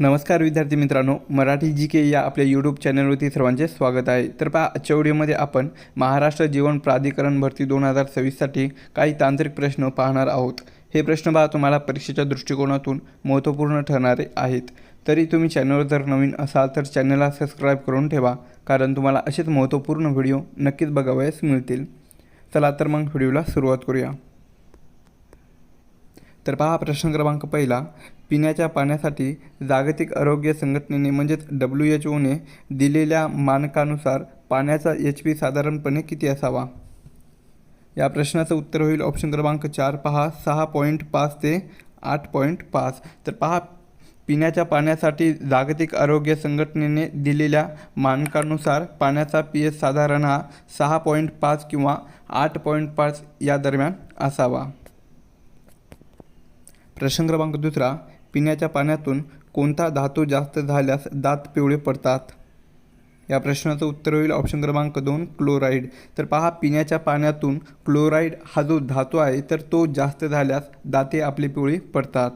नमस्कार विद्यार्थी मित्रांनो, मराठी जी के या आपल्या यूट्यूब चॅनलवरती सर्वांचे स्वागत आहे। तर पहा, आजच्या व्हिडिओमध्ये आपण महाराष्ट्र जीवन प्राधिकरण भरती 2026साठी काही तांत्रिक प्रश्न पाहणार आहोत। हे प्रश्न पहा तुम्हाला परीक्षेच्या दृष्टिकोनातून महत्त्वपूर्ण ठरणारे आहेत। तरी तुम्ही चॅनलवर जर नवीन असाल तर चॅनलला सबस्क्राईब करून ठेवा, कारण तुम्हाला असेच महत्त्वपूर्ण व्हिडिओ नक्कीच बघावयास मिळतील। चला तर मग व्हिडिओला सुरुवात करूया। तर पहा, प्रश्न क्रमांक पहिला, पिण्याच्या पाण्यासाठी जागतिक आरोग्य संघटनेने म्हणजेच WHO दिलेल्या मानकानुसार पाण्याचा HP साधारणपणे किती असावा? या प्रश्नाचं उत्तर होईल ऑप्शन क्रमांक 4। पहा, 6.5 ते 8.5। तर पहा, पिण्याच्या पाण्यासाठी जागतिक आरोग्य संघटनेने दिलेल्या मानकानुसार पाण्याचा pH साधारण हा 6.5 किंवा 8.5 या दरम्यान असावा। प्रश्न क्रमांक दुसरा, पिण्याच्या पाण्यातून कोणता धातू जास्त झाल्यास दात पिवळे पडतात? या प्रश्नाचं उत्तर होईल ऑप्शन क्रमांक 2, क्लोराईड। तर पहा, पिण्याच्या पाण्यातून क्लोराईड हा जो धातू आहे तर तो जास्त झाल्यास दाते आपले पिवळे पडतात।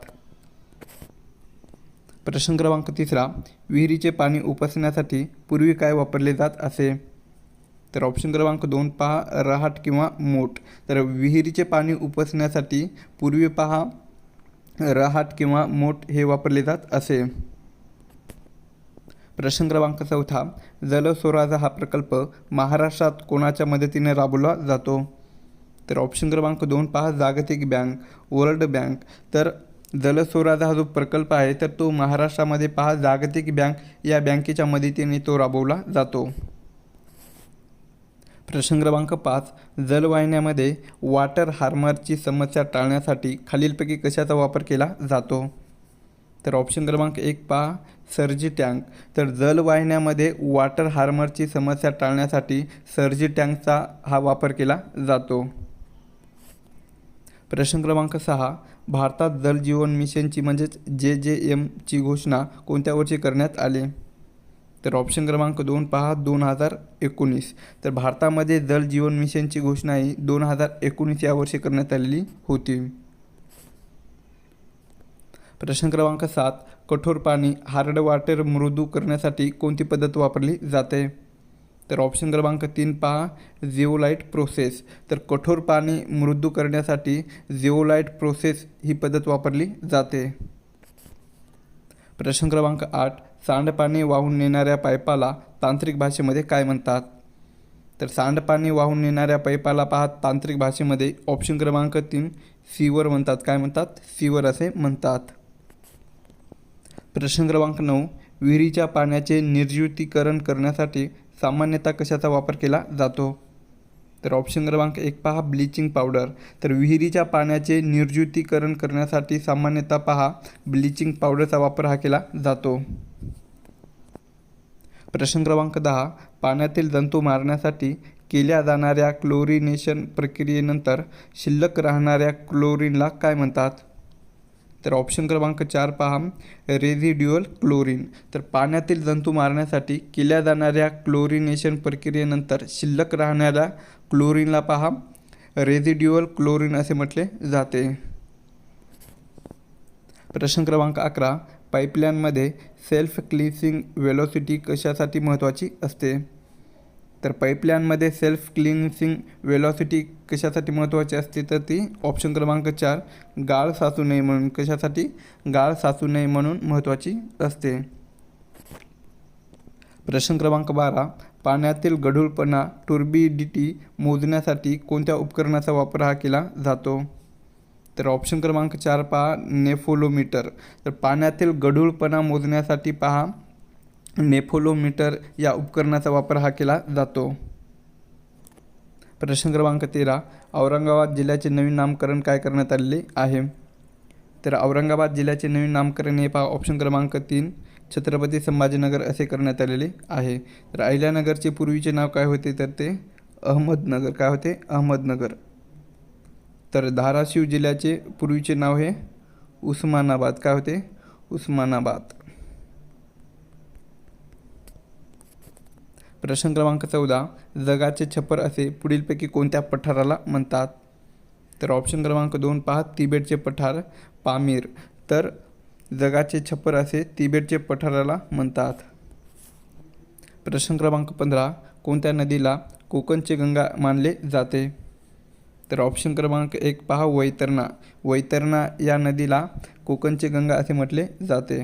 प्रश्न क्रमांक तिसरा, विहिरीचे पाणी उपसण्यासाठी पूर्वी काय वापरले जात असे? तर ऑप्शन क्रमांक 2 पहा, रहाट किंवा मोठ। तर विहिरीचे पाणी उपसण्यासाठी पूर्वी पहा रहाट किंवा मोठ हे वापरले जात असे। प्रश्न क्रमांक चौथा, जलस्वराज हा प्रकल्प महाराष्ट्रात कोणाच्या मदतीने राबवला जातो? तर ऑप्शन क्रमांक 2 पहा, जागतिक बँक, वर्ल्ड बँक। तर जलस्वराज हा जो प्रकल्प आहे तर तो महाराष्ट्रामध्ये पहा जागतिक बँक या बँकेच्या मदतीने तो राबवला जातो। प्रश्न क्रमांक 5, जलवाहिन्यामध्ये वॉटर हार्मरची समस्या टाळण्यासाठी खालीलपैकी कशाचा वापर केला जातो? तर ऑप्शन क्रमांक 1 पहा, सर्जी टँक। तर जलवाहिन्यामध्ये वॉटर हार्मरची समस्या टाळण्यासाठी सर्जी टँकचा हा वापर केला जातो। प्रश्न क्रमांक 6, भारतात जल जीवन मिशनची म्हणजेच JJMची घोषणा कोणत्या वर्षी करण्यात आली? तर ऑप्शन क्रमांक 2 पहा, 2019। तर भारतामध्ये जल जीवन मिशनची घोषणा ही 2019 या वर्षी करण्यात आलेली होती। प्रश्न क्रमांक 7, कठोर पाणी हार्ड वॉटर मृदू करण्यासाठी कोणती पद्धत वापरली जाते? तर ऑप्शन क्रमांक 3 पहा, जिओलाइट प्रोसेस। तर कठोर पाणी मृदू करण्यासाठी जिओलाइट प्रोसेस ही पद्धत वापरली जाते। प्रश्न क्रमांक 8, सांडपाणी वाहून नेणाऱ्या पाईपाला तांत्रिक भाषेमध्ये काय म्हणतात? तर सांडपाणी वाहून नेणाऱ्या पाईपाला पहा तांत्रिक भाषेमध्ये ऑप्शन क्रमांक 3 सीवर म्हणतात। काय म्हणतात? सीवर असे म्हणतात। प्रश्न क्रमांक 9, विहिरीच्या पाण्याचे निर्जंतुकीकरण करण्यासाठी सामान्यतः कशाचा वापर केला जातो? तर ऑप्शन क्रमांक 1 पहा, ब्लिचिंग पावडर। तर विहिरीच्या पाण्याचे निर्जंतुकीकरण करण्यासाठी सामान्यतः पहा ब्लिचिंग पावडरचा वापर हा केला जातो। प्रश्न क्रमांक 10, पाण्यातील जंतू मारण्यासाठी केल्या जाणाऱ्या क्लोरिनेशन प्रक्रियेनंतर शिल्लक राहणाऱ्या क्लोरीनला काय म्हणतात? तर ऑप्शन क्रमांक 4 पहा, रेझिड्युअल क्लोरीन। तर पाण्यातील जंतू मारण्यासाठी केल्या जाणाऱ्या क्लोरिनेशन प्रक्रियेनंतर शिल्लक राहणाऱ्या क्लोरीनला पहा रेझिड्युअल क्लोरीन असे म्हटले जाते। प्रश्न क्रमांक 11, पाईपलाईनमध्ये सेल्फ क्लिन्सिंग वेलॉसिटी कशासाठी महत्त्वाची असते? तर पाईपलाईनमध्ये सेल्फ क्लिन्सिंग वेलॉसिटी कशासाठी महत्त्वाची असते? तर ती ऑप्शन क्रमांक 4, गाळ साचू नये म्हणून। कशासाठी? गाळ साचू नये म्हणून महत्त्वाची असते। प्रश्न क्रमांक 12, पाण्यातील गढूळपणा टुर्बिडिटी मोजण्यासाठी कोणत्या उपकरणाचा वापर हा केला जातो? तर ऑप्शन क्रमांक 4 पहा, नेफोलोमीटर। तर पाण्यातील गढूळपणा मोजण्यासाठी पहा नेफोलोमीटर या उपकरणाचा वापर हा केला जातो। प्रश्न क्रमांक 13, औरंगाबाद जिल्ह्याचे नवीन नामकरण काय करण्यात आलेले आहे? तर औरंगाबाद जिल्ह्याचे नवीन नामकरण हे पहा ऑप्शन क्रमांक 3, छत्रपती संभाजीनगर असे करण्यात आलेले आहे। तर अहिल्यानगरचे पूर्वीचे नाव काय होते? तर ते अहमदनगर। काय होते? अहमदनगर। तर धाराशिव जिल्ह्याचे पूर्वीचे नाव हे उस्मानाबाद। काय होते? उस्मानाबाद। प्रश्न क्रमांक 14, जगाचे छप्पर असे पुढीलपैकी कोणत्या पठाराला म्हणतात? तर ऑप्शन क्रमांक 2 पहा, तिबेटचे पठार पामीर। तर जगाचे छप्पर असे तिबेटचे पठाराला म्हणतात. प्रश्न क्रमांक 15. कोणत्या नदीला कोकणची गंगा मानले जाते? तर ऑप्शन क्रमांक 1 पहा, वैतरणा. वैतरणा या नदीला कोकणची गंगा असे म्हटले जाते.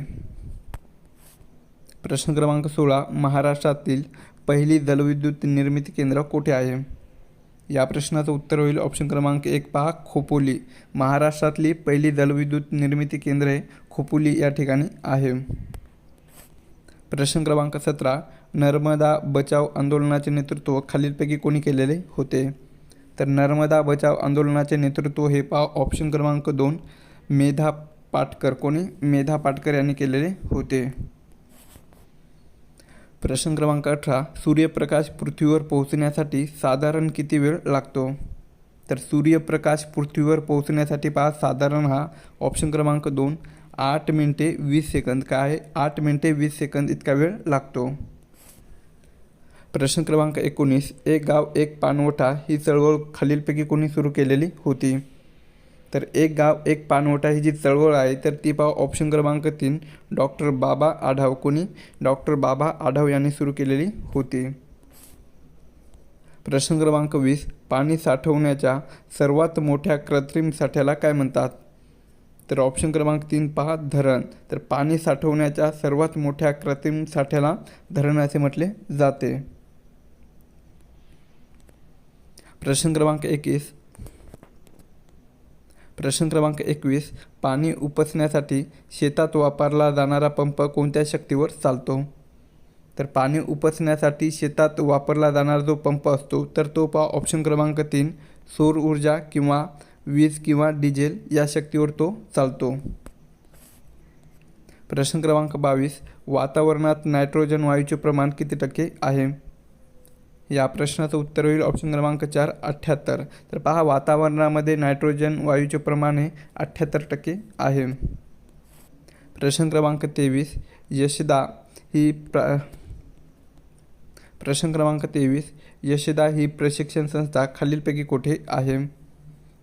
प्रश्न क्रमांक 16. महाराष्ट्रातील पहिली जलविद्युत निर्मिती केंद्र कोठे आहे? या प्रश्नाचं उत्तर होईल ऑप्शन क्रमांक 1 पहा, खोपोली. महाराष्ट्रातली पहिली जलविद्युत निर्मिती केंद्रे खोपोली या ठिकाणी आहे. प्रश्न क्रमांक 17. नर्मदा बचाव आंदोलनाचे नेतृत्व खालीलपैकी कोणी केलेले होते? तर नर्मदा बचाव आंदोलनाचे नेतृत्व हे पहा ऑप्शन क्रमांक 2 मेधा पाटकर. कोणी? मेधा पाटकर यांनी केलेले होते. प्रश्न क्रमांक 18. सूर्यप्रकाश पृथ्वीवर पोहोचण्यासाठी साधारण किती वेळ लागतो? तर सूर्यप्रकाश पृथ्वीवर पोहोचण्यासाठी पहा साधारण हा ऑप्शन क्रमांक 2 8 मिनिटे 20 सेकंद. काय आहे? 8 मिनिटे 20 सेकंद इतका वेळ लागतो. प्रश्न क्रमांक 19. एक गाव एक पाणवठा ही चळवळ खालीलपैकी कोणी सुरू केलेली होती? तर एक गाव एक पाणवठा ही जी चळवळ आहे तर ती पहा ऑप्शन क्रमांक 3 डॉक्टर बाबा आढाव. कोणी? डॉक्टर बाबा आढाव यांनी सुरू केलेली होती. प्रश्न क्रमांक 20. पाणी साठवण्याच्या सर्वात मोठ्या कृत्रिम साठ्याला काय म्हणतात? तर ऑप्शन क्रमांक 3 पहा, धरण. तर पाणी साठवण्याच्या सर्वात मोठ्या कृत्रिम साठ्याला धरण असे म्हटले जाते. प्रश्न क्रमांक 21. प्रश्न क्रमांक 21. पाणी उपसण्यासाठी शेतात वापरला जाणारा पंप कोणत्या शक्तीवर चालतो? तर पाणी उपसण्यासाठी शेतात वापरला जाणारा जो पंप असतो तर तो पहा ऑप्शन क्रमांक 3 सौर ऊर्जा किंवा वीज किंवा डिझेल या शक्तीवर तो चालतो. प्रश्न क्रमांक 22. वातावरणात नायट्रोजन वायूचे प्रमाण किती टक्के आहे? या प्रश्नाचं उत्तर होईल ऑप्शन क्रमांक 4 78. तर पहा वातावरणामध्ये नायट्रोजन वायूचे प्रमाण हे 78% आहे. प्रश्न क्रमांक 23. यशदा ही प्रश्न क्रमांक 23. यशदा ही प्रशिक्षण संस्था खालीलपैकी कुठे आहे?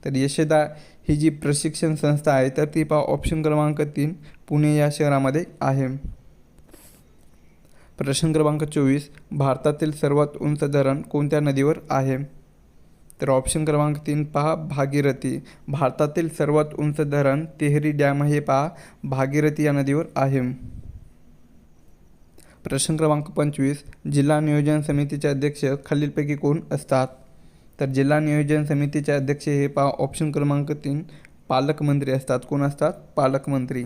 तर यशदा ही जी प्रशिक्षण संस्था आहे तर ती पहा ऑप्शन क्रमांक 3 पुणे या शहरामध्ये आहे. प्रश्न क्रमांक 24. भारतातील सर्वात उंच धरण कोणत्या नदीवर आहे? तर ऑप्शन क्रमांक 3 पहा, भागीरथी. भारतातील सर्वात उंच धरण तेहरी डॅम हे पहा भागीरथी या नदीवर आहे. प्रश्न क्रमांक 25. जिल्हा नियोजन समितीचे अध्यक्ष खालीलपैकी कोण असतात? तर जिल्हा नियोजन समितीचे अध्यक्ष हे पहा ऑप्शन क्रमांक 3 पालकमंत्री असतात. कोण असतात? पालकमंत्री.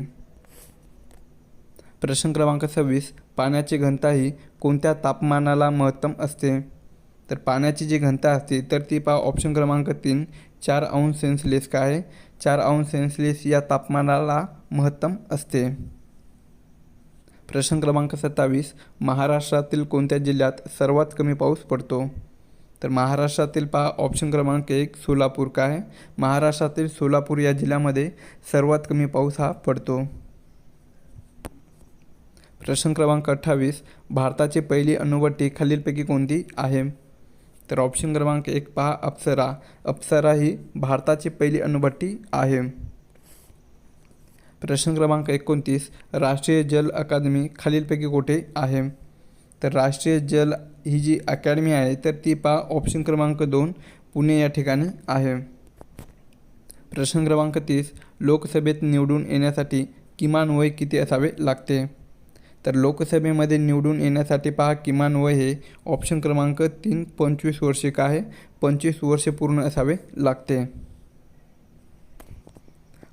प्रश्न क्रमांक 26. पाण्याची घनता ही कोणत्या तापमानाला महत्तम असते? तर पाण्याची जी घनता असते तर ती पहा ऑप्शन क्रमांक 3 4 अंश सेल्सिअस. काय आहे? 4 अंश सेल्सिअस या तापमानाला महत्तम असते. प्रश्न क्रमांक 27. महाराष्ट्रातील कोणत्या जिल्ह्यात सर्वात कमी पाऊस पडतो? तर महाराष्ट्रातील पहा ऑप्शन क्रमांक 1 सोलापूर. काय आहे? महाराष्ट्रातील सोलापूर या जिल्ह्यामध्ये सर्वात कमी पाऊस हा पडतो. प्रश्न क्रमांक 28. भारताची पहिली अणुभट्टी खालीलपैकी कोणती आहे? तर ऑप्शन क्रमांक 1 पहा, अप्सरा. अप्सरा ही भारताची पहिली अणुभट्टी आहे. प्रश्न क्रमांक 29. राष्ट्रीय जल अकादमी खालीलपैकी कुठे आहे? तर राष्ट्रीय जल ही जी अकॅडमी आहे तर ती पहा ऑप्शन क्रमांक 2 पुणे या ठिकाणी आहे. प्रश्न क्रमांक 30. लोकसभेत निवडून येण्यासाठी किमान वय किती असावे लागते? तर लोकसभेमध्ये निवडून येण्यासाठी पहा किमान वय हे ऑप्शन क्रमांक 3 25 वर्षे. काय आहे? 25 वर्षे पूर्ण असावे लागते.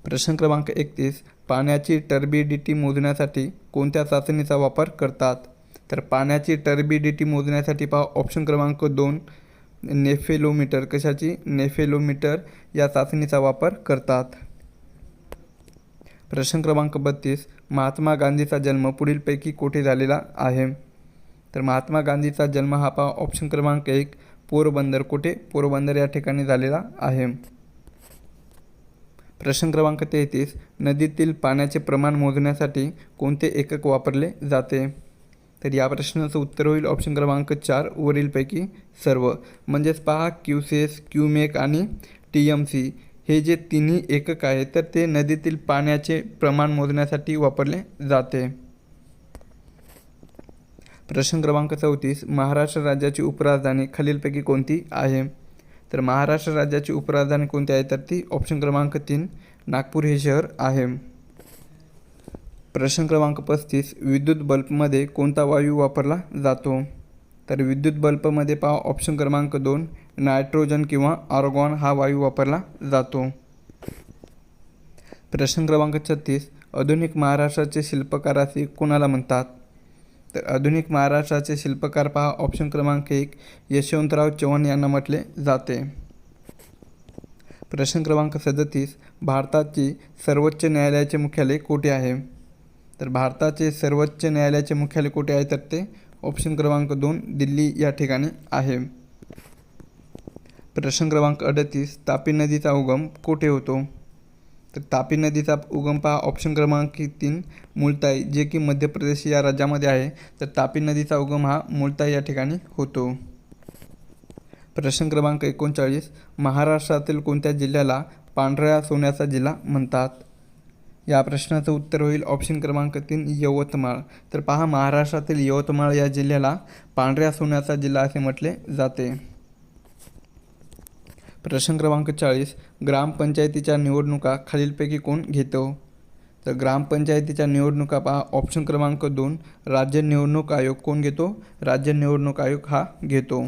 प्रश्न क्रमांक 31. पाण्याची टर्बिडिटी मोजण्यासाठी कोणत्या चाचणीचा वापर करतात? तर पाण्याची टर्बिडिटी मोजण्यासाठी पहा ऑप्शन क्रमांक 2 नेफेलोमीटर. कशाची? नेफेलोमीटर या चाचणीचा वापर करतात. प्रश्न क्रमांक 32. महात्मा गांधीचा जन्म पुढीलपैकी कोठे झालेला आहे? तर महात्मा गांधीचा जन्म हा पहा ऑप्शन क्रमांक 1 पोरबंदर. कुठे? पोरबंदर या ठिकाणी झालेला आहे. प्रश्न क्रमांक 33. नदीतील पाण्याचे प्रमाण मोजण्यासाठी कोणते एकक वापरले जाते? तर या प्रश्नाचं उत्तर होईल ऑप्शन क्रमांक 4 वरीलपैकी सर्व. म्हणजेच पहा क्युसेस, क्युमेक आणि TMC हे जे तिन्ही एकक आहे तर ते नदीतील पाण्याचे प्रमाण मोजण्यासाठी वापरले जाते. प्रश्न क्रमांक 34. महाराष्ट्र राज्याची उपराजधानी खालीलपैकी कोणती आहे? तर महाराष्ट्र राज्याची उपराजधानी कोणती आहे? तर ती ऑप्शन क्रमांक 3 नागपूर हे शहर आहे. प्रश्न क्रमांक 35. विद्युत बल्बमध्ये कोणता वायू वापरला जातो? तर विद्युत बल्बमध्ये पहा ऑप्शन क्रमांक 2 नायट्रोजन किंवा आर्गॉन हा वायू वापरला जातो. प्रश्न क्रमांक 36. आधुनिक महाराष्ट्राचे शिल्पकार असे कोणाला म्हणतात? तर आधुनिक महाराष्ट्राचे शिल्पकार पहा ऑप्शन क्रमांक 1 यशवंतराव चव्हाण यांना म्हटले जाते. प्रश्न क्रमांक 37. भारताचे सर्वोच्च न्यायालयाचे मुख्यालय कोठे आहे? तर भारताचे सर्वोच्च न्यायालयाचे मुख्यालय कोठे आहे? तर ते ऑप्शन क्रमांक 2 दिल्ली या ठिकाणी आहे. प्रश्न क्रमांक 38. तापी नदीचा उगम कोठे होतो? तर तापी नदीचा उगम पहा ऑप्शन क्रमांक 3 मुलताई जे की मध्य प्रदेश या राज्यामध्ये आहे. तर तापी नदीचा उगम हा मुलताई या ठिकाणी होतो. प्रश्न क्रमांक 39. महाराष्ट्रातील कोणत्या जिल्ह्याला पांढऱ्या सोन्याचा जिल्हा म्हणतात? या प्रश्नाचं उत्तर होईल ऑप्शन क्रमांक 3 यवतमाळ. तर पहा महाराष्ट्रातील यवतमाळ या जिल्ह्याला पांढऱ्या सोन्याचा जिल्हा असे म्हटले जाते. प्रश्न क्रमांक 40. ग्रामपंचायतीच्या निवडणुका खालीलपैकी कोण घेतो? तर ग्रामपंचायतीच्या निवडणुका पहा ऑप्शन क्रमांक 2 राज्य निवडणूक आयोग कोण घेतो? राज्य निवडणूक आयोग हा घेतो.